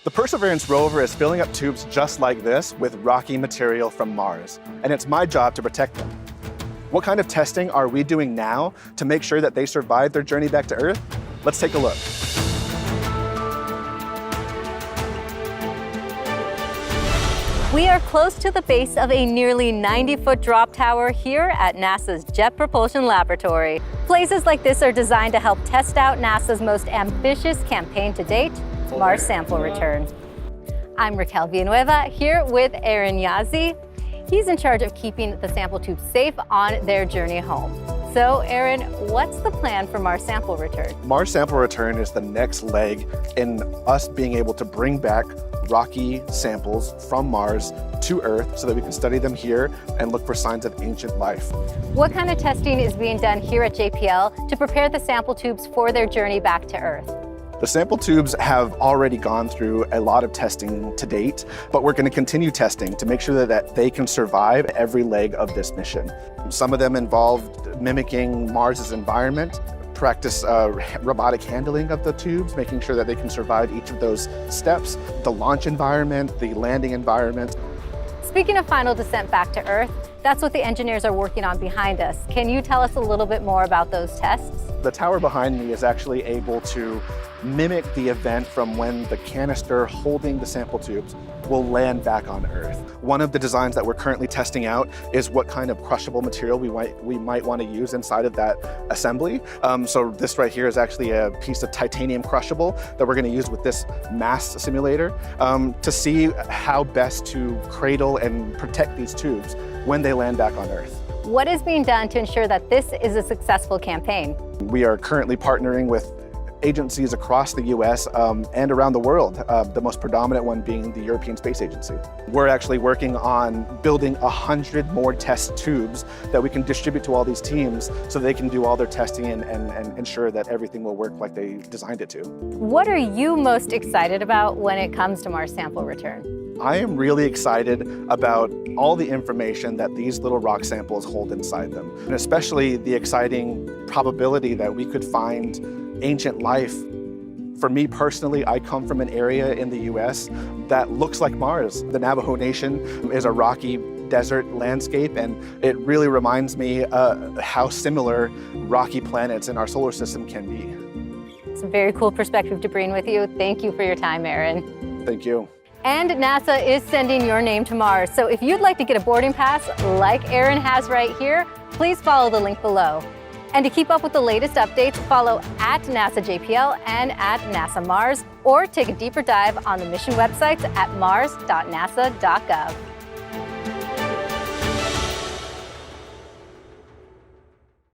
The Perseverance rover is filling up tubes just like this with rocky material from Mars, and it's my job to protect them. What kind of testing are we doing now to make sure that they survive their journey back to Earth? Let's take a look. We are close to the base of a nearly 90-foot drop tower here at NASA's Jet Propulsion Laboratory. Places like this are designed to help test out NASA's most ambitious campaign to date, Mars sample return. I'm Raquel Villanueva here with Aaron Yazzie. He's in charge of keeping the sample tubes safe on their journey home. So Aaron, what's the plan for Mars sample return? Mars sample return is the next leg in us being able to bring back rocky samples from Mars to Earth so that we can study them here and look for signs of ancient life. What kind of testing is being done here at JPL to prepare the sample tubes for their journey back to Earth? The sample tubes have already gone through a lot of testing to date, but we're going to continue testing to make sure that they can survive every leg of this mission. Some of them involved mimicking Mars's environment, practice robotic handling of the tubes, making sure that they can survive each of those steps, the launch environment, the landing environment. Speaking of final descent back to Earth, that's what the engineers are working on behind us. Can you tell us a little bit more about those tests? The tower behind me is actually able to mimic the event from when the canister holding the sample tubes will land back on Earth. One of the designs that we're currently testing out is what kind of crushable material we might want to use inside of that assembly. So this right here is actually a piece of titanium crushable that we're going to use with this mass simulator to see how best to cradle and protect these tubes when they land back on Earth. What is being done to ensure that this is a successful campaign? We are currently partnering with agencies across the US and around the world, the most predominant one being the European Space Agency. We're actually working on building 100 more test tubes that we can distribute to all these teams so they can do all their testing and ensure that everything will work like they designed it to. What are you most excited about when it comes to Mars sample return? I am really excited about all the information that these little rock samples hold inside them, and especially the exciting probability that we could find ancient life. For me personally, I come from an area in the US that looks like Mars. The Navajo Nation is a rocky desert landscape, and it really reminds me how similar rocky planets in our solar system can be. It's a very cool perspective to bring with you. Thank you for your time, Aaron. Thank you. And NASA is sending your name to Mars. So if you'd like to get a boarding pass like Aaron has right here, please follow the link below. And to keep up with the latest updates, follow at NASA JPL and at NASA Mars, or take a deeper dive on the mission websites at mars.nasa.gov.